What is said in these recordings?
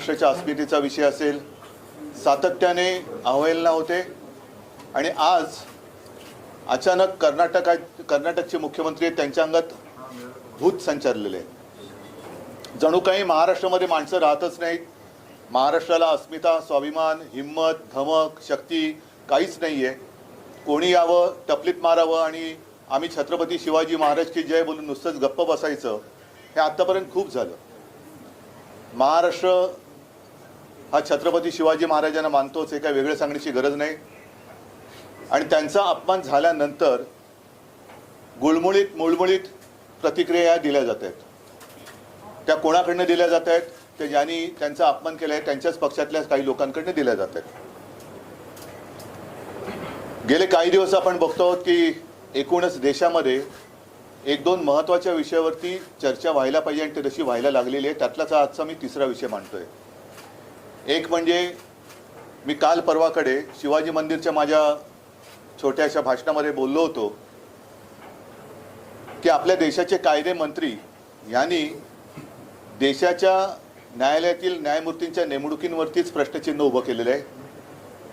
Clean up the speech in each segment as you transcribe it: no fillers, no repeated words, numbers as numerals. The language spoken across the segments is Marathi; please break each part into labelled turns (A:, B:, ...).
A: महाराष्ट्राच्या अस्मितेचा विषय असेल, सातत्याने अवहेलना होते आणि आज अचानक कर्नाटकचे मुख्यमंत्री त्यांच्या अंगात भूत संचारलेले आहे. जणू काही महाराष्ट्रामध्ये माणसं राहतच नाहीत. महाराष्ट्राला अस्मिता, स्वाभिमान, हिम्मत, धमक, शक्ती काहीच नाही आहे. कोणी यावं, टपलीत मारावं आणि आम्ही छत्रपती शिवाजी महाराज की जय बोलून नुसतंच गप्प बसायचं, हे आत्तापर्यंत खूप झालं. महाराष्ट्र हा छत्रपती शिवाजी महाराजांना मानतोच, हे काय वेगळं सांगण्याची गरज नाही. आणि त्यांचा अपमान झाल्यानंतर मुळमुळीत प्रतिक्रिया दिल्या जात आहेत. त्या कोणाकडनं दिल्या जात आहेत? ते ज्यांनी त्यांचा अपमान केला आहे त्यांच्याच पक्षातल्या काही लोकांकडनं दिल्या जात आहेत. गेले काही दिवस आपण बघतो आहोत की एकूणच देशामध्ये एक दोन महत्त्वाच्या विषयावरती चर्चा व्हायला पाहिजे आणि ती तशी व्हायला लागलेली आहे. त्यातलाच आजचा मी तिसरा विषय मांडतोय. एक म्हणजे मी काल परवाकडे शिवाजी मंदिरच्या माझ्या छोट्याशा भाषणामध्ये बोललो होतो की आपल्या देशाचे कायदे मंत्री यांनी देशाच्या न्यायालयातील न्यायमूर्तींच्या नेमणुकींवरतीच प्रश्नचिन्ह उभं केलेलं आहे.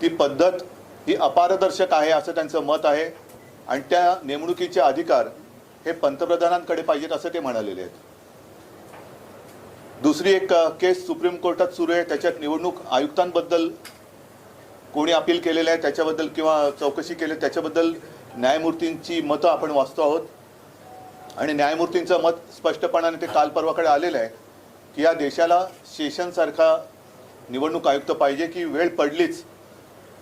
A: ती पद्धत ही अपारदर्शक आहे असं त्यांचं मत आहे आणि त्या नेमणुकीचे अधिकार हे पंतप्रधानांकडे पाहिजेत असं ते म्हणालेले आहेत. दुसरी एक केस सुप्रीम कोर्टात सुरू आहे. त्याच्यात निवडणूक आयुक्तांबद्दल कोणी अपील केलेलं आहे त्याच्याबद्दल किंवा चौकशी केली त्याच्याबद्दल न्यायमूर्तींची मतं आपण वाचतो आहोत. आणि न्यायमूर्तींचं मत स्पष्टपणाने ते काल परवाकडे आलेलं आहे की या देशाला सेशनसारखा निवडणूक आयुक्त पाहिजे की वेळ पडलीच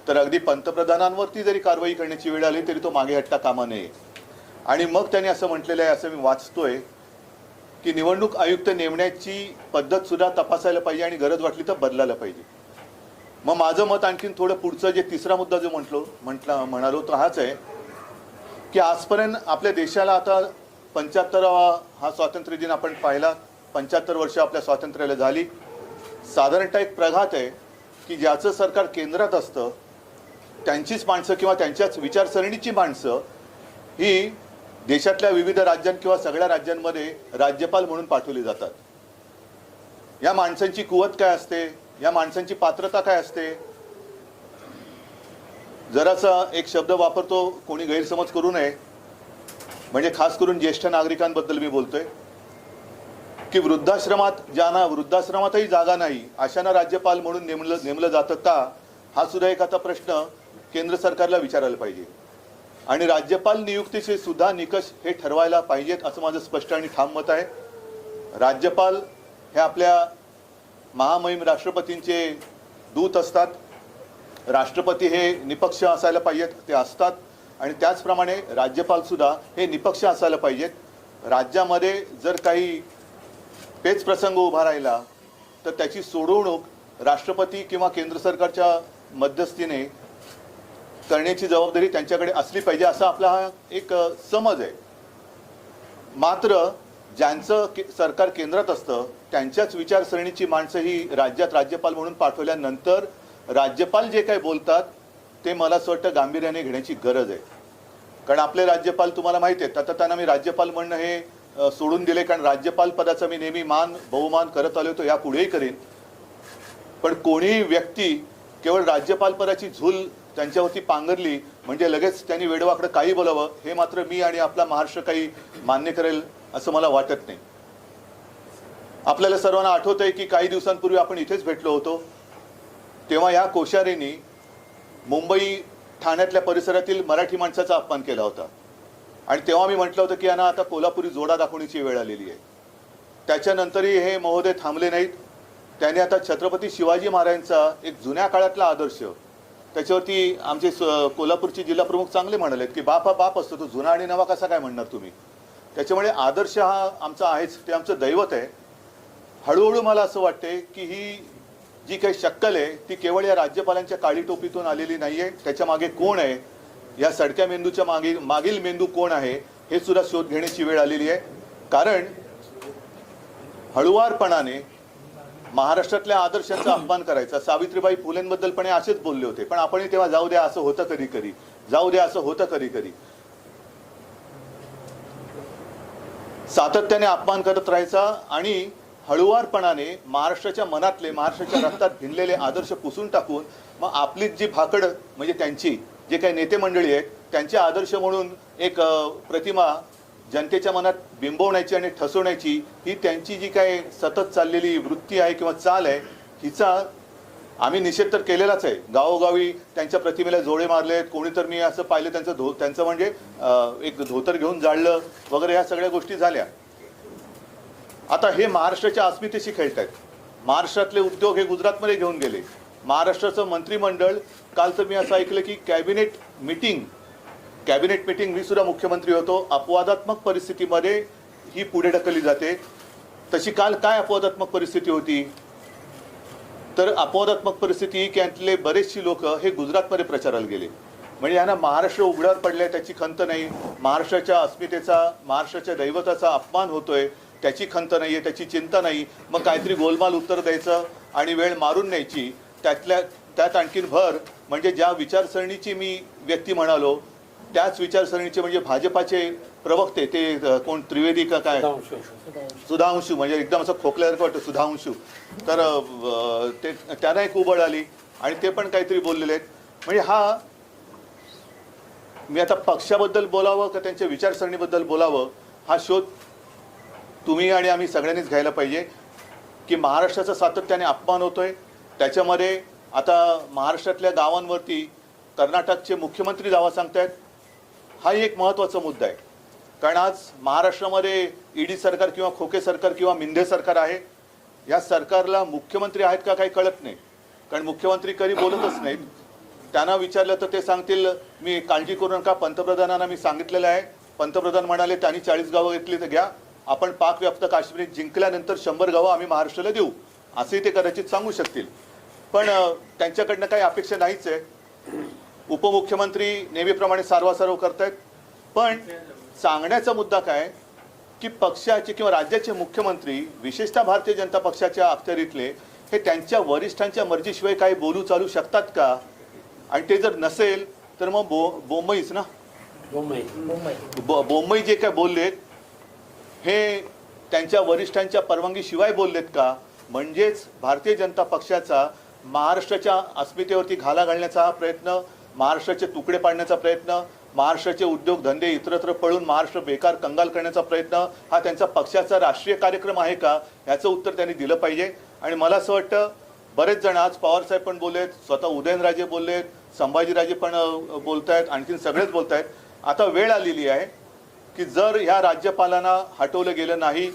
A: तर अगदी पंतप्रधानांवरती जरी कारवाई करण्याची वेळ आली तरी तो मागे हटता कामा नये. आणि मग त्यांनी असं म्हटलेलं आहे, असं मी वाचतोय की निवडणूक आयुक्त नेमण्याची पद्धत सुद्धा तपासायला पाहिजे आणि गरज वाटली तर बदलायला पाहिजे. मग माझं मत आणखीन थोडं पुढचं जे तिसरा मुद्दा जो म्हणालो तो हाच आहे की आजपर्यंत आपल्या देशाला आता 75वा हा स्वातंत्र्य दिन आपण पाहिला. 75 वर्ष आपल्या स्वातंत्र्याला झाली. साधारणतः एक प्रघात आहे की ज्याचं सरकार केंद्रात असतं त्यांचीच माणसं किंवा त्यांच्याच विचारसरणीची माणसं ही देशातल्या विविध राज्यां किंवा सगळ्या राज्यांमध्ये राज्यपाल म्हणून पाठवली जातात. या माणसांची कुवत काय असते, या माणसांची पात्रता काय असते? जरासा एक शब्द वापरतो, कोणी गैरसमज करू नये, म्हणजे खास करून ज्येष्ठ नागरिकांबद्दल मी बोलतोय की वृद्धाश्रमातही जागा नाही अशांना राज्यपाल म्हणून नेमलं जातं का, हा सुद्धा एक आता प्रश्न केंद्र सरकारला विचारायला पाहिजे. आणि राज्यपाल नियुक्तीचे सुद्धा निकष हे ठरवायला पाहिजेत असं माझं स्पष्ट आणि ठाम मत आहे. राज्यपाल हे आपल्या महामहिम राष्ट्रपतींचे दूत असतात. राष्ट्रपती हे निपक्ष असायला पाहिजेत, ते असतात. आणि त्याचप्रमाणे राज्यपाल सुद्धा हे निपक्ष असायला पाहिजेत. राज्यामध्ये जर काही पेच प्रसंग उभा राहिला तर त्याची सोडवणूक राष्ट्रपती किंवा केंद्र सरकारच्या मध्यस्थीने करण्याची जबाबदारी त्यांच्याकडे असली पाहिजे असा आपला हा एक समज आहे. मात्र ज्यांचं सरकार केंद्रात असतं त्यांच्याच विचारसरणीची माणसं ही राज्यात राज्यपाल म्हणून पाठवल्यानंतर राज्यपाल जे काही बोलतात ते मला असं वाटतं गांभीर्याने घेण्याची गरज आहे. कारण आपले राज्यपाल तुम्हाला माहिती आहेत, आता त्यांना मी राज्यपाल म्हणणं हे सोडून दिले कारण राज्यपाल पदाचा मी नेहमी बहुमान करत आलो होतो, यापुढेही करेन. पण कोणीही व्यक्ती केवळ राज्यपाल पदाची झूल त्यांच्यावरती पांघरली म्हणजे लगेच त्यांनी वेडवाकडं काही बोलावं हे मात्र मी आणि आपला महाराष्ट्र काही मान्य करेल असं मला वाटत नाही. आपल्याला सर्वांना आठवत आहे की काही दिवसांपूर्वी आपण इथेच भेटलो होतो. तेव्हा या कोश्यारींनी मुंबई ठाण्यातल्या परिसरातील मराठी माणसाचा अपमान केला होता आणि तेव्हा मी म्हटलं होतं की यांना आता कोल्हापुरी जोडा दाखवण्याची वेळ आलेली आहे. त्याच्यानंतरही हे महोदय थांबले नाहीत. त्यांनी आता छत्रपती शिवाजी महाराजांचा एक जुन्या काळातला आदर्श त्याच्यावरती आमचे कोल्हापूरचे जिल्हा प्रमुख चांगले म्हणालेत की बाप हा बाप असतो, तो जुना आणि नवा कसा काय म्हणणार तुम्ही. त्याच्यामुळे आदर्श हा आमचा आहेच, ते आमचं दैवत आहे. हळूहळू मला असं वाटते की ही जी काही शक्कल आहे ती केवळ या राज्यपालांच्या काळी टोपीतून आलेली नाही आहे. त्याच्या मागे कोण आहे, या सडक्या मेंदूच्या मागील मेंदू कोण आहे हे सुद्धा शोध घेण्याची वेळ आलेली आहे. कारण हळुवारपणाने महाराष्ट्रातल्या आदर्शांचा अपमान करायचा. सावित्रीबाई फुलेंबद्दल पण असेच बोलले होते, पण आपण तेव्हा जाऊ द्या असं होतं कधी कधी, जाऊ द्या असं होतं कधी कधी. सातत्याने अपमान करत राहायचा आणि हळुवारपणाने महाराष्ट्राच्या मनातले, महाराष्ट्राच्या रक्तात भिनलेले आदर्श पुसून टाकून मग आपली जी भाकड म्हणजे त्यांची जे काही नेते मंडळी आहेत त्यांचे आदर्श म्हणून एक प्रतिमा जनतेच्या मनात बिंबवण्याची आणि ठसवण्याची ही त्यांची जी काही सतत चाललेली वृत्ती आहे किंवा चाल आहे, हिचा आम्ही निषेध तर केलेलाच आहे. गावोगावी त्यांच्या प्रतिमेला जोडे मारलेत, कोणी तर मी असं पाहिलं त्यांचं म्हणजे एक धोतर घेऊन जाळलं वगैरे, ह्या सगळ्या गोष्टी झाल्या. आता हे महाराष्ट्राच्या अस्मितेशी खेळत आहेत. महाराष्ट्रातले उद्योग हे गुजरातमध्ये घेऊन गेले. महाराष्ट्राचं मंत्रिमंडळ, काल तर मी असं ऐकलं की कॅबिनेट मीटिंग, मी सुद्धा मुख्यमंत्री होतो, अपवादात्मक परिस्थितीमध्ये ही पुढे ढकलली जाते. तशी काल काय अपवादात्मक परिस्थिती होती? तर अपवादात्मक परिस्थिती की यातले बरेचशी लोक हे गुजरातमध्ये प्रचाराला गेले. म्हणजे यांना महाराष्ट्र उघड्यावर पडले त्याची खंत नाही, महाराष्ट्राच्या अस्मितेचा, महाराष्ट्राच्या दैवताचा अपमान होतोय त्याची खंत नाही आहे, त्याची चिंता नाही. मग काहीतरी गोलमाल उत्तर द्यायचं आणि वेळ मारून न्यायची. त्यात आणखीन भर म्हणजे ज्या विचारसरणीची मी व्यक्ती म्हणालो त्याच विचारसरणीचे म्हणजे भाजपाचे प्रवक्ते, ते कोण त्रिवेदी का काय, सुधांशू, म्हणजे एकदम असं खोकल्यासारखं वाटतं सुधांशू, तर ते त्यांना एक उबळ आली आणि ते पण काहीतरी बोललेले आहेत. म्हणजे हा, मी आता पक्षाबद्दल बोलावं का त्यांच्या विचारसरणीबद्दल बोलावं हा शोध तुम्ही आणि आम्ही सगळ्यांनीच घ्यायला पाहिजे. की महाराष्ट्राचा सातत्याने अपमान होतोय, त्याच्यामध्ये आता महाराष्ट्रातल्या गावांवरती कर्नाटकचे मुख्यमंत्री दावा सांगतायत. हा एक महत्त्वाचा मुद्दा आहे. कारण आज महाराष्ट्रामध्ये ईडी सरकार किंवा खोके सरकार किंवा मिंधे सरकार आहे. या सरकारला मुख्यमंत्री आहेत का काही कळत नाही, कारण मुख्यमंत्री कधी बोलतच नाहीत. त्यांना विचारलं तर ते सांगतील मी काळजी करू नका, पंतप्रधानांना मी सांगितलेलं आहे. पंतप्रधान म्हणाले त्यांनी 40 गावं घेतली तर घ्या, आपण पाकव्याप्त काश्मीर जिंकल्यानंतर 100 गावं आम्ही महाराष्ट्राला देऊ, असेही ते कदाचित सांगू शकतील. पण त्यांच्याकडनं काही अपेक्षा नाहीच आहे. उपमुख्यमंत्री नेहमीप्रमाणे सारवासारव करतायत. पण सांगण्याचा मुद्दा काय की पक्षाचे किंवा राज्याचे मुख्यमंत्री, विशेषतः भारतीय जनता पक्षाच्या अखत्यारीतले, हे त्यांच्या वरिष्ठांच्या मर्जीशिवाय काही बोलू चालू शकतात का? आणि ते जर नसेल तर मग बोंबईच ना, बोंबई जे काय बोललेत हे त्यांच्या वरिष्ठांच्या परवानगीशिवाय बोललेत का? म्हणजेच भारतीय जनता पक्षाचा महाराष्ट्राच्या अस्मितेवरती घाला घालण्याचा हा प्रयत्न, महाराष्ट्राचे तुकडे पाडण्याचा प्रयत्न, महाराष्ट्राचे उद्योगधंदे इतरत्र पळून महाराष्ट्र बेकार कंगाल करण्याचा प्रयत्न हा त्यांचा पक्षाचा राष्ट्रीय कार्यक्रम आहे का? याचं उत्तर त्यांनी दिलं पाहिजे. आणि मला असं वाटतं बरेच जण, आज पवारसाहेब पण बोललेत, स्वतः उदयनराजे बोललेत, संभाजीराजे पण बोलतायत, आणखीन सगळेच बोलतायत. आता वेळ आलेली आहे की जर ह्या राज्यपालांना हटवलं गेलं नाही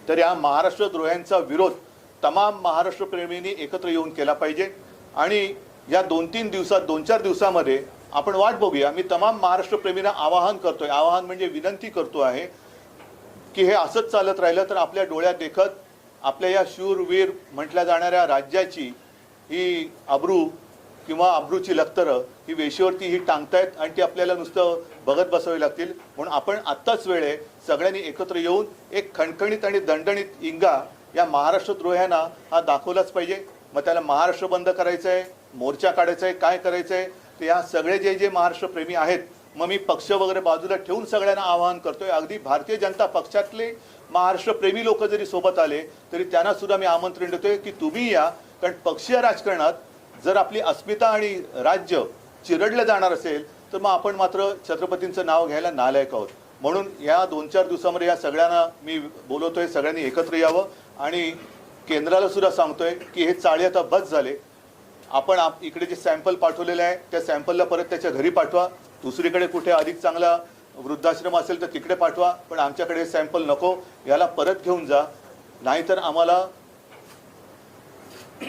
A: तर या महाराष्ट्रद्रोह्यांचा विरोध तमाम महाराष्ट्रप्रेमींनी एकत्र येऊन केला पाहिजे. आणि या 2-4 दिवसामध्ये आपण वाट बघूया. मी तमाम महाराष्ट्रप्रेमींना आवाहन करतोय, आवाहन म्हणजे विनंती करतो आहे की हे असंच चालत राहिलं तर आपल्या डोळ्यात देखत आपल्या या शूरवीर म्हटल्या जाणाऱ्या राज्याची ही अब्रू किंवा अब्रूची लखतरं ही वेशीवरती ही टांगतायत आणि ती आपल्याला नुसतं बघत बसावी लागतील. म्हणून आपण आत्ताच वेळ आहे सगळ्यांनी एकत्र येऊन एक खणखणीत आणि दणदणीत इंगा या महाराष्ट्रद्रोह्यांना हा दाखवलाच पाहिजे. मग त्याला महाराष्ट्र बंद करायचं आहे, मोर्चा काढायचा आहे, काय करायचं आहे ते या सगळे जे महाराष्ट्रप्रेमी आहेत, मग मी पक्ष वगैरे बाजूला ठेवून सगळ्यांना आवाहन करतोय. अगदी भारतीय जनता पक्षातले महाराष्ट्रप्रेमी लोक जरी सोबत आले तरी त्यांना सुद्धा मी आमंत्रण देतोय की तुम्ही या. कारण पक्षीय राजकारणात जर आपली अस्मिता आणि राज्य चिरडलं जाणार असेल तर मग आपण मात्र छत्रपतींचं नाव घ्यायला नालायक आहोत. म्हणून या 2-4 दिवसामध्ये या सगळ्यांना मी बोलवतोय, सगळ्यांनी एकत्र यावं. आणि केंद्राला सुद्धा सांगतोय की हे चाळे आता बस झाले. आपण इकडे जे सॅम्पल पाठवलेले आहे त्या सॅम्पलला परत त्याच्या घरी पाठवा. दुसरीकडे कुठे अधिक चांगला वृद्धाश्रम असेल तर तिकडे पाठवा, पण आमच्याकडे सॅम्पल नको, याला परत घेऊन जा. नाहीतर आम्हाला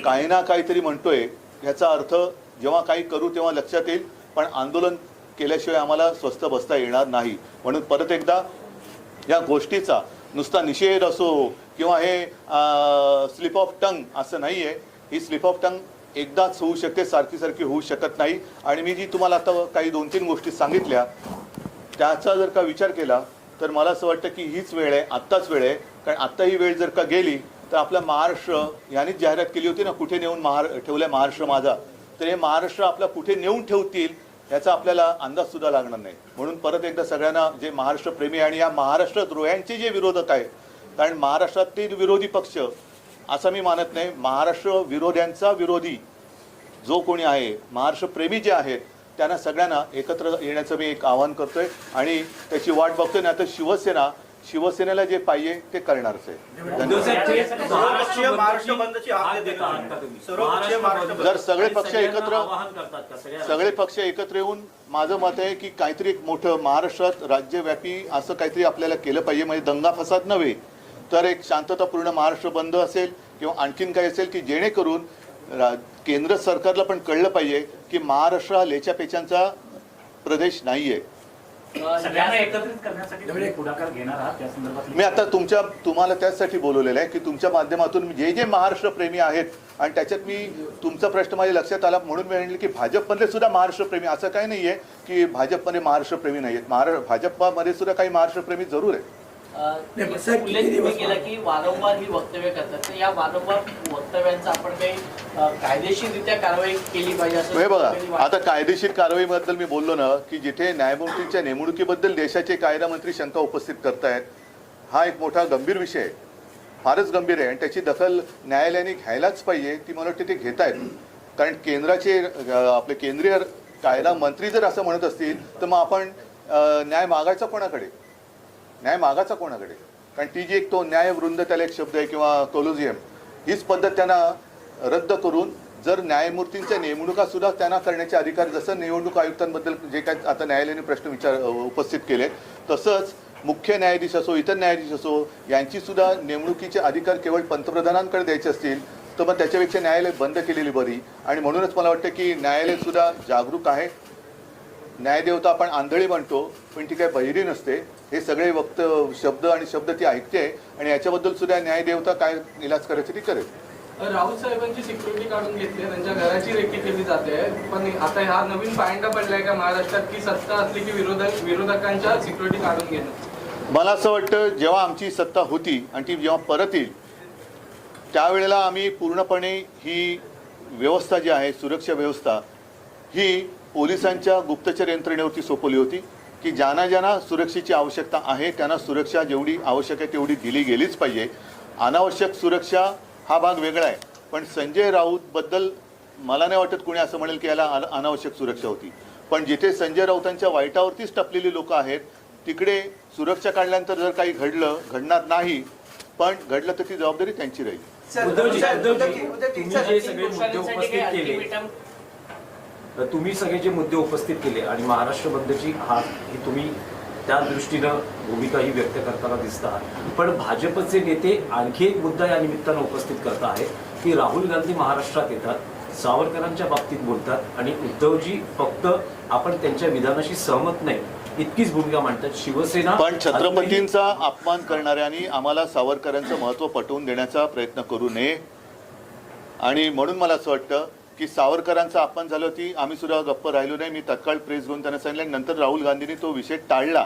A: काही ना काहीतरी म्हणतोय ह्याचा अर्थ जेव्हा काही करू तेव्हा लक्षात येईल, पण आंदोलन केल्याशिवाय आम्हाला स्वस्थ बसता येणार नाही. म्हणून परत एकदा या गोष्टीचा नुसता निषेध असो किंवा हे स्लिप ऑफ टंग असं नाही आहे. ही स्लिप ऑफ टंग एकदाच होऊ शकते, सारखी होऊ शकत नाही. आणि मी जी तुम्हाला आता काही 2-3 गोष्टी सांगितल्या त्याचा जर का विचार केला तर मला असं वाटतं की हीच वेळ आहे, आत्ताच वेळ आहे. कारण आत्ता ही वेळ जर का गेली तर आपला महाराष्ट्र, यांनीच जाहिरात केली होती ना कुठे नेऊन ठेवलंय महाराष्ट्र माझा, तर हे महाराष्ट्र आपला कुठे नेऊन ठेवतील याचा आपल्याला अंदाज सुद्धा लागणार नाही. म्हणून परत एकदा सगळ्यांना, जे महाराष्ट्रप्रेमी आणि या महाराष्ट्रद्रोह्यांचे जे विरोधक आहेत कारण महाराष्ट्रातील विरोधी पक्ष असं मी मानत नाही, महाराष्ट्र विरोध्यांचा विरोधी जो कोणी आहे, महाराष्ट्रप्रेमी जे आहेत त्यांना सगळ्यांना एकत्र येण्याचं मी एक आवाहन करतोय आणि त्याची वाट बघतोय. ना तर शिवसेनेला जे पाहिजे ते करणारच आहे. जर सगळे पक्ष एकत्र येऊन माझं मत आहे की काहीतरी एक मोठं महाराष्ट्रात राज्यव्यापी असं काहीतरी आपल्याला केलं पाहिजे. म्हणजे दंगा फसाद नव्हे तर एक शांततापूर्ण महाराष्ट्र बंद असेल किंवा आणखीन काही असेल की जेणेकरून केंद्र सरकारला पण कळलं पाहिजे की महाराष्ट्र हा लेच्यापेचांचा प्रदेश नाहीये.
B: सगळ्यांना एकत्रित करण्यासाठी पुढाकार घेणार आहात त्या संदर्भात?
A: मी आता तुम्हाला त्याचसाठी बोलवलेलं आहे की तुमच्या माध्यमातून जे जे प्रेमी आहेत आणि त्याच्यात मी तुमचा प्रश्न माझ्या लक्षात आला म्हणून मी म्हणले की भाजपमधले सुद्धा महाराष्ट्रप्रेमी, असं काही नाहीये की भाजपमध्ये महाराष्ट्रप्रेमी नाही आहेत. भाजपमध्ये सुद्धा काही महाराष्ट्रप्रेमी जरूर आहेत.
C: तुम्ही केला की वारंवार ही वक्तव्य करतात, तर या वारंवार वक्तव्यांचा आपण काही कायदेशीररित्या कारवाई केली पाहिजे असं
A: हे बघा. आता कायदेशीर कारवाईबद्दल मी बोललो ना की जिथे न्यायमूर्तींच्या नेमणुकीबद्दल देशाचे कायदा मंत्री शंका उपस्थित करतायत, हा एक मोठा गंभीर विषय आहे, फारच गंभीर आहे आणि त्याची दखल न्यायालयाने घ्यायलाच पाहिजे. ती मला वाटते ते घेत आहेत. कारण केंद्राचे आपले केंद्रीय कायदा मंत्री जर असं म्हणत असतील तर मग आपण न्याय मागायचा कोणाकडे? कारण ती जी एक तो न्यायवृंद त्याला एक शब्द आहे किंवा कोलोजियम, हीच पद्धत त्यांना रद्द करून जर न्यायमूर्तींच्या नेमणुका सुद्धा त्यांना करण्याचे अधिकार, जसं निवडणूक आयुक्तांबद्दल जे काय आता न्यायालयाने प्रश्न उपस्थित केले, तसंच मुख्य न्यायाधीश असो इतर न्यायाधीश असो यांची सुद्धा नेमणुकीचे अधिकार केवळ पंतप्रधानांकडे द्यायचे असतील तर मग त्याच्यापेक्षा न्यायालय बंद केलेली बरी. आणि म्हणूनच मला वाटतं की न्यायालय सुद्धा जागरूक आहे. न्यायदेवता आपण आंधळी म्हणतो पण ती काही बहिरी नसते. हे सगळे शब्द ती ऐकते आणि याच्याबद्दल सुद्धा न्यायदेवता काय इलाज करायची ती करेल.
D: राहुल साहेबांची सिक्युरिटी काढून घेतली, त्यांच्या घराची रेकी केली जाते, पण आता हा नवीन पायंडा पडलाय का महाराष्ट्रात की सत्ता असली की विरोधकांच्या सिक्युरिटी काढून घेणं?
A: मला असं वाटतं जेव्हा आमची सत्ता होती आणि ती जेव्हा परत येईल त्यावेळेला आम्ही पूर्णपणे ही व्यवस्था जी आहे, सुरक्षा व्यवस्था, ही पोलिसांच्या गुप्तचर यंत्रणेवरती सोपवली होती की ज्यांना सुरक्षेची आवश्यकता आहे त्यांना सुरक्षा जेवढी आवश्यक आहे तेवढी दिली गेलीच पाहिजे. अनावश्यक सुरक्षा हा भाग वेगळा आहे. पण संजय राऊतबद्दल मला नाही वाटत कोणी असं म्हणेल की याला अनावश्यक सुरक्षा होती. पण जिथे संजय राऊतांच्या वाईटावरतीच टपलेली लोक आहेत तिकडे सुरक्षा काढल्यानंतर जर काही घडणार नाही, पण घडलं तर ती जबाबदारी त्यांची राहील.
B: तुम्ही सगळे जे मुद्दे उपस्थित केले आणि महाराष्ट्र बंदची तुम्ही त्या दृष्टीनं भूमिका ही व्यक्त करताना दिसत आहात, पण भाजपचे नेते आणखी एक मुद्दा या निमित्तानं उपस्थित करत आहेत की राहुल गांधी महाराष्ट्रात येतात, सावरकरांच्या बाबतीत बोलतात आणि उद्धवजी फक्त आपण त्यांच्या विधानाशी सहमत नाही इतकीच भूमिका मांडतात. शिवसेना
A: पण छत्रपतींचा अपमान करणाऱ्यांनी आम्हाला सावरकरांचं महत्त्व पटवून देण्याचा प्रयत्न करू नये. आणि म्हणून मला असं वाटतं की सावरकरांचा अपमान झालं होती, आम्ही सुद्धा गप्प राहिलो नाही. मी तत्काळ प्रेस घेऊन त्यांना सांगितलं. नंतर राहुल गांधींनी तो विषय टाळला.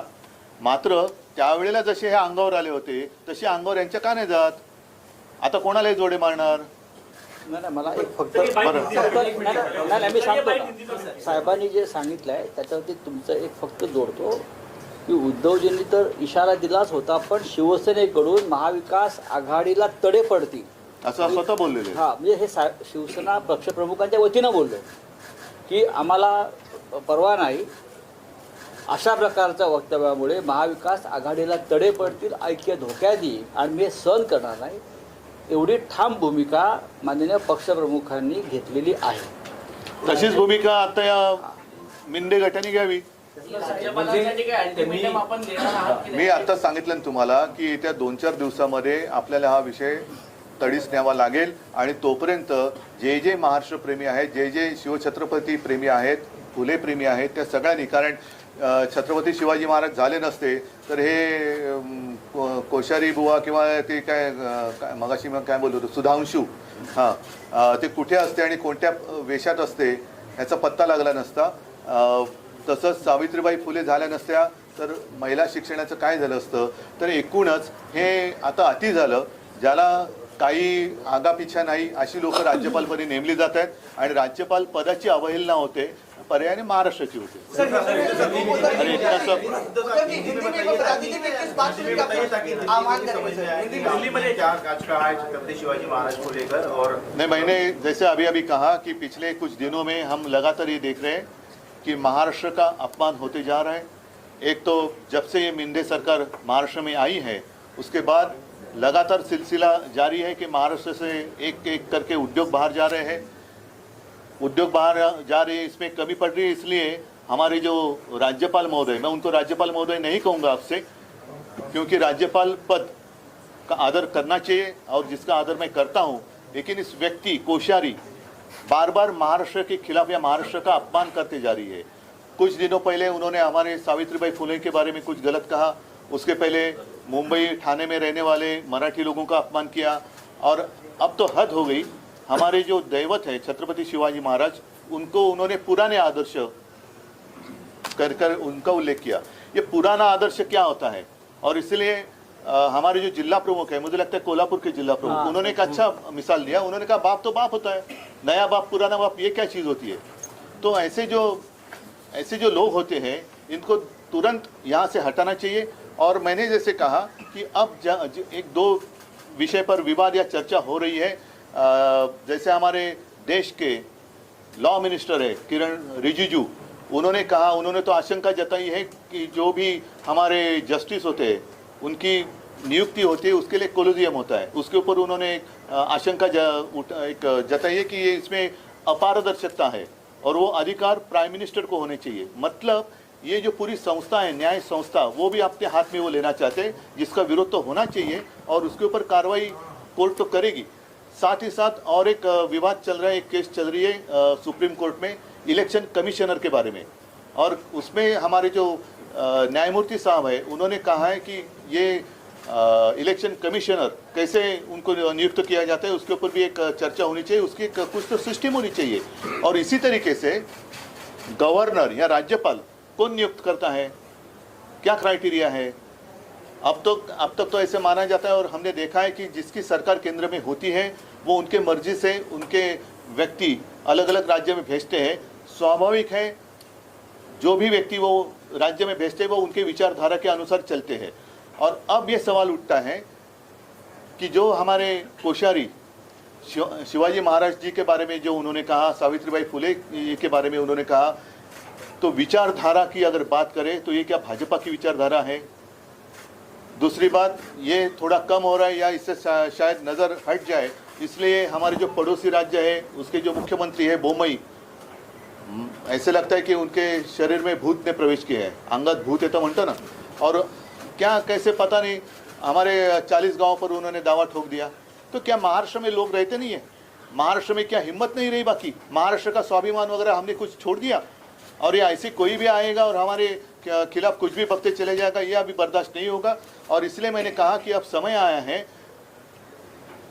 A: मात्र त्यावेळेला जसे हे अंगावर आले होते तसे अंगावर यांच्या का नाही जात? आता कोणालाही जोडे मारणार?
E: नाही, मला एक फक्त मी सांगतो ना, साहेबांनी जे सांगितलं आहे त्याच्यावरती तुमचं एक फक्त जोडतो की उद्धवजींनी तर इशारा दिलाच होता, पण शिवसेनेकडून महाविकास आघाडीला तडे पडतील
A: असं स्वतः बोललेले.
E: हा, म्हणजे हे शिवसेना पक्षप्रमुखांच्या वतीनं बोललो की आम्हाला परवा नाही अशा प्रकारच्या वक्तव्यामुळे महाविकास आघाडीला तडे पडतील, ऐक्य धोक्यात येईल आणि मी सहन करणार नाही. एवढी ठाम भूमिका माननीय पक्षप्रमुखांनी घेतलेली आहे.
A: तशीच भूमिका आता या मिंदे गटाने घ्यावी. मी आता सांगितलं ना तुम्हाला की येत्या 2-4 दिवसामध्ये आपल्याला हा विषय तडीस न्यावा लागेल आणि तोपर्यंत जे जे महाराष्ट्र प्रेमी आहेत, जे जे शिवछत्रपती प्रेमी आहेत, फुले प्रेमी आहेत, त्या सगळ्यांनी, कारण छत्रपती शिवाजी महाराज झाले नसते तर हे कोश्यारी बुवा किंवा ते काय मगाशी मग काय बोललो होतो सुधांशू, ते कुठे असते आणि कोणत्या वेशात असते याचा पत्ता लागला नसता. तसंच सावित्रीबाई फुले झाल्या नसत्या तर महिला शिक्षणाचं काय झालं असतं. तर एकूणच हे आता अति झालं. ज्याला काही आगापिछा नाही अशी लोक राज्यपालपदी नेमली जात आहेत आणि राज्यपाल पदाची अवहेलना होते. पर्यायाने महाराष्ट्राची होते. अरे इतना सब
F: दिल्ली में क्या आज का है छत्रपति शिवाजी महाराज को लेकर और
A: नहीं, मैंने जैसे अभी अभी कहा कि पिछले कुछ दिनों में हम लगातार ये देख रहे हैं कि महाराष्ट्र का अपमान होते जा रहा है. एक तो जब से ये मिंदे सरकार महाराष्ट्र में आई है उसके बाद लगातार सिलसिला जारी है कि महाराष्ट्र से एक एक करके उद्योग बाहर जा रहे हैं. उद्योग बाहर जा रहे हैं, इसमें कमी पड़ रही है. इसलिए हमारे जो राज्यपाल महोदय, मैं उनको राज्यपाल महोदय नहीं कहूँगा आपसे, क्योंकि राज्यपाल पद का आदर करना चाहिए और जिसका आदर मैं करता हूँ, लेकिन इस व्यक्ति कोश्यारी बार बार महाराष्ट्र के खिलाफ या महाराष्ट्र का अपमान करते जा रही है. कुछ दिनों पहले उन्होंने हमारे सावित्रीबाई फुले के बारे में कुछ गलत कहा. उसके पहले मुंबई ठाणे में रहने वाले मराठी लोगों का अपमान किया. और अब तो हद हो गई. हमारे जो दैवत है छत्रपति शिवाजी महाराज, उनको उन्होंने पुराने आदर्श कर कर उनका उल्लेख किया. ये पुराना आदर्श क्या होता है? और इसलिए हमारे जो जिला प्रमुख है, मुझे लगता है कोल्हापुर के जिला प्रमुख, उन्होंने एक अच्छा मिसाल दिया. उन्होंने कहा बाप तो बाप होता है, नया बाप पुराना बाप ये क्या चीज़ होती है? तो ऐसे जो लोग होते हैं इनको तुरंत यहाँ से हटाना चाहिए. और मैंने जैसे कहा कि अब एक दो विषय पर विवाद या चर्चा हो रही है. जैसे हमारे देश के लॉ मिनिस्टर है किरण रिजिजू, उन्होंने तो आशंका जताई है कि जो भी हमारे जस्टिस होते हैं उनकी नियुक्ति होती है उसके लिए कोलोजियम होता है. उसके ऊपर उन्होंने आशंका जताई है कि ये इसमें अपारदर्शिता है और वो अधिकार प्राइम मिनिस्टर को होने चाहिए. मतलब ये जो पूरी संस्था है, न्याय संस्था, वो भी अपने हाथ में वो लेना चाहते हैं, जिसका विरोध तो होना चाहिए और उसके ऊपर कार्रवाई कोर्ट तो करेगी. साथ ही साथ और एक विवाद चल रहा है, एक केस चल रही है सुप्रीम कोर्ट में इलेक्शन कमिश्नर के बारे में. और उसमें हमारे जो न्यायमूर्ति साहब है उन्होंने कहा है कि ये इलेक्शन कमिश्नर कैसे उनको नियुक्त किया जाता है उसके ऊपर भी एक चर्चा होनी चाहिए. उसकी कुछ तो सिस्टम होनी चाहिए. और इसी तरीके से गवर्नर या राज्यपाल कौन नियुक्त करता है, क्या क्राइटेरिया है? अब तक तो ऐसे माना जाता है और हमने देखा है कि जिसकी सरकार केंद्र में होती है वो उनके मर्जी से उनके व्यक्ति अलग अलग राज्य में भेजते हैं. स्वाभाविक है, जो भी व्यक्ति वो राज्य में भेजते हैं वो उनके विचारधारा के अनुसार चलते हैं. और अब ये सवाल उठता है कि जो हमारे कोश्यारी शिवाजी महाराज जी के बारे में जो उन्होंने कहा, सावित्रीबाई फुले के बारे में उन्होंने कहा, तो विचारधारा की अगर बात करें तो ये क्या भाजपा की विचारधारा है? दूसरी बात, ये थोड़ा कम हो रहा है या इससे शायद नज़र हट जाए, इसलिए हमारे जो पड़ोसी राज्य है उसके जो मुख्यमंत्री है बोमई, ऐसे लगता है कि उनके शरीर में भूत ने प्रवेश किया है. अंगत भूत है तो म्हणता ना. और क्या कैसे पता नहीं, हमारे 40 गाँव पर उन्होंने दावा ठोक दिया. तो क्या महाराष्ट्र में लोग रहते नहीं है? महाराष्ट्र में क्या हिम्मत नहीं रही? बाकी महाराष्ट्र का स्वाभिमान वगैरह हमने कुछ छोड़ दिया? और ये ऐसे कोई भी आएगा और हमारे खिलाफ कुछ भी बकते चले जाएगा, ये अभी बर्दाश्त नहीं होगा. और इसलिए मैंने कहा कि अब समय आया है,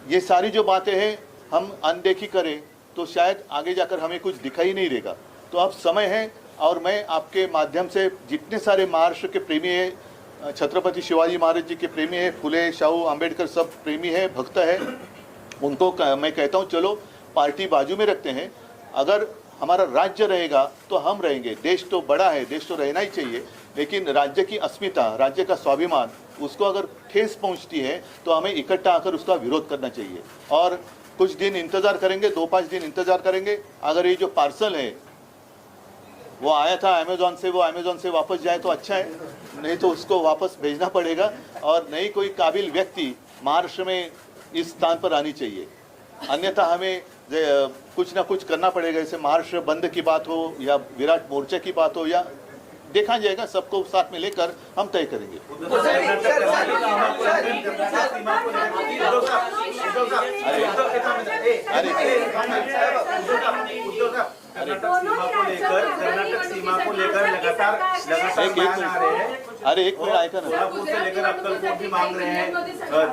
A: ये सारी जो बातें हैं हम अनदेखी करें तो शायद आगे जाकर हमें कुछ दिखाई नहीं देगा. तो अब समय है और मैं आपके माध्यम से जितने सारे महाराष्ट्र के प्रेमी हैं, छत्रपति शिवाजी महाराज जी के प्रेमी है, फुले शाहू अम्बेडकर सब प्रेमी है, भक्त है, उनको मैं कहता हूँ चलो पार्टी बाजू में रखते हैं. अगर हमारा राज्य रहेगा तो हम रहेंगे. देश तो बड़ा है, देश तो रहना ही चाहिए, लेकिन राज्य की अस्मिता, राज्य का स्वाभिमान, उसको अगर ठेस पहुंचती है तो हमें इकट्ठा आकर उसका विरोध करना चाहिए. और कुछ दिन इंतज़ार करेंगे, 2-5 दिन इंतज़ार करेंगे. अगर ये जो पार्सल है वो आया था अमेज़ॉन से, वो अमेज़ॉन से वापस जाए तो अच्छा है, नहीं तो उसको वापस भेजना पड़ेगा. और नई कोई काबिल व्यक्ति महाराष्ट्र में इस स्थान पर आनी चाहिए, अन्यथा हमें कुछ ना कुछ करना पड़ेगा. जैसे महाराष्ट्र बंद की बात हो या विराट मोर्चे की बात हो, या देखा जाएगा, सबको साथ में लेकर हम तय करेंगे.
F: कर्नाटक सीमा को लेकर लगातार
A: एक मिनट आएगा ना.
F: कोल्हापुर से लेकर अक्कलकोट भी मांग रहे हैं,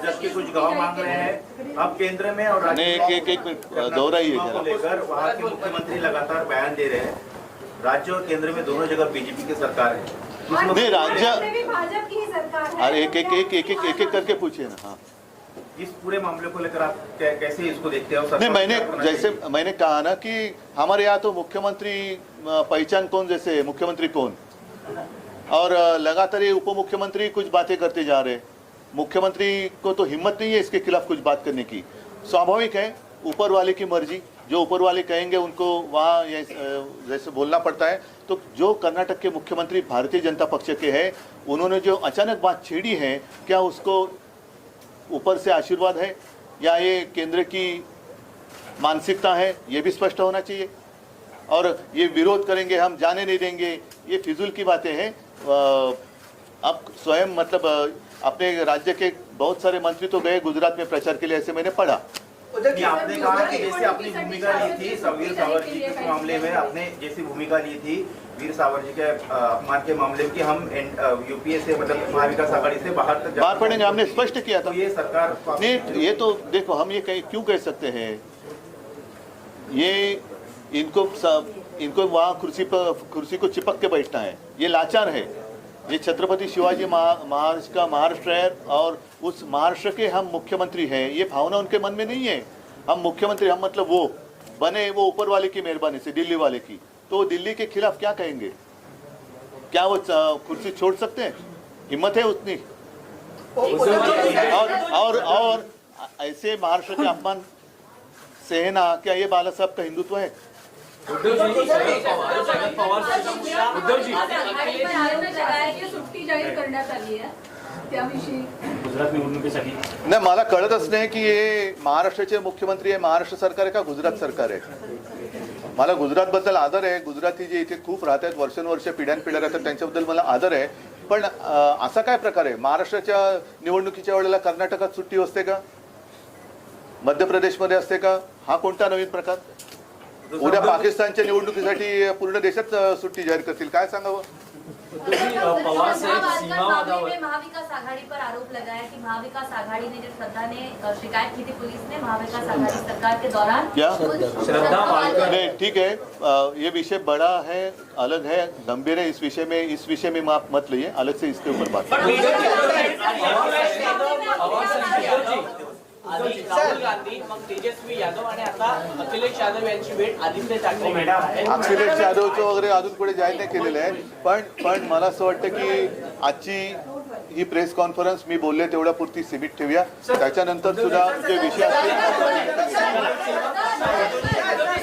F: जबकि कुछ गांव मांग रहे हैं. अब केंद्र में और राज्य
A: एक मिनट दोहराइए
F: को लेकर वहाँ के मुख्यमंत्री लगातार बयान दे रहे हैं. राज्य और केंद्र में दोनों जगह बीजेपी की सरकार है.
A: नहीं, राज्य
G: में भी भाजपा की ही सरकार है.
A: अरे एक करके पूछिए ना. हाँ,
F: इस पूरे मामले को लेकर आप कैसे इसको देखते हो?
A: नहीं, मैंने कहा ना कि हमारे यहाँ तो मुख्यमंत्री पहचान कौन जैसे है, मुख्यमंत्री कौन, और लगातार ये उप मुख्यमंत्री कुछ बातें करते जा रहे हैं। मुख्यमंत्री को तो हिम्मत नहीं है इसके खिलाफ कुछ बात करने की। स्वाभाविक है, ऊपर वाले की मर्जी, जो ऊपर वाले कहेंगे उनको वहाँ जैसे बोलना पड़ता है। तो जो कर्नाटक के मुख्यमंत्री भारतीय जनता पक्ष के हैं, उन्होंने जो अचानक बात छेड़ी है, क्या उसको ऊपर से आशीर्वाद है या ये केंद्र की मानसिकता है, ये भी स्पष्ट होना चाहिए। और ये विरोध करेंगे, हम जाने नहीं देंगे, ये फिजूल की बातें हैं। अब स्वयं मतलब अपने राज्य के बहुत सारे मंत्री तो गए गुजरात में प्रचार के लिए, ऐसे मैंने पढ़ा।
F: नहीं, आपने कहा कि जैसे अपनी भूमिका ली थी वीर सावर जी के मामले में, आपने जैसी भूमिका ली थी वीर सावर जी के अपमान के मामले में कि हम यूपीए से मतलब महाविकास आघाड़ी से बाहर
A: पड़ेंगे, हमने स्पष्ट किया था।
F: तो ये सरकार
A: नहीं, ये तो देखो, हम ये क्यों कह सकते हैं, ये इनको वहाँ कुर्सी को चिपक के बैठना है, ये लाचार है। ये छत्रपति शिवाजी महाराज का महाराष्ट्र है और उस महाराष्ट्र के हम मुख्यमंत्री हैं, ये भावना उनके मन में नहीं है। हम मुख्यमंत्री, हम मतलब वो बने वो ऊपर वाले की मेहरबानी से, दिल्ली वाले की, तो वो दिल्ली के खिलाफ क्या कहेंगे? क्या वो कुर्सी छोड़ सकते हैं? हिम्मत है उतनी? और ऐसे महाराष्ट्र के अपमान सहना, क्या ये बाला साहब का हिंदुत्व है?
G: सुट्टी जाहीर करण्यात आली आहे त्याविषयी
B: गुजरात निवडणुकीसाठी
A: नाही, मला कळतच नाही की हे महाराष्ट्राचे मुख्यमंत्री आहे, महाराष्ट्र सरकार आहे का गुजरात सरकार आहे. मला गुजरातबद्दल आदर आहे. गुजराती जे इथे खूप राहतात, वर्षानुवर्ष पिढ्यानपिढ्या राहतात, त्यांच्याबद्दल मला आदर आहे. पण असा काय प्रकार आहे? महाराष्ट्राच्या निवडणुकीच्या वेळेला कर्नाटकात सुट्टी असते का? मध्य प्रदेशमध्ये असते का? हा कोणता नवीन प्रकार? उद्या पाकिस्तानच्या निवडणुकीसाठी पूर्ण देशात सुट्टी जाहीर करतील, काय सांगावं?
B: पवार साहेब सीमावादावर
G: महाविकास आघाड़ी पर आरोप लगाया कि महाविकास आघाड़ी ने जब श्रद्धा ने शिकायत की थी पुलिस ने महाविकास आघाड़ी सरकार के दौरान
A: क्या?
B: श्रद्धा वालकर
A: नहीं, ठीक है, ये विषय बड़ा है, अलग है, गंभीर है. इस विषय में आप मत लइए, अलग से इसके ऊपर बात
C: आधी राहुल गांधी, मग तेजस्वी यादव आणि आता अखिलेश यादव यांची भेट आदित्य ठाकरे यांची आहे.
A: अखिलेश यादवचं वगैरे अजून पुढे जाहीर नाही केलेलं आहे. पण मला असं वाटतं की आजची ही प्रेस कॉन्फरन्स मी बोलले तेवढ्या पुरती सीमित ठेवूया. त्याच्यानंतर सुद्धा जे विषय असतील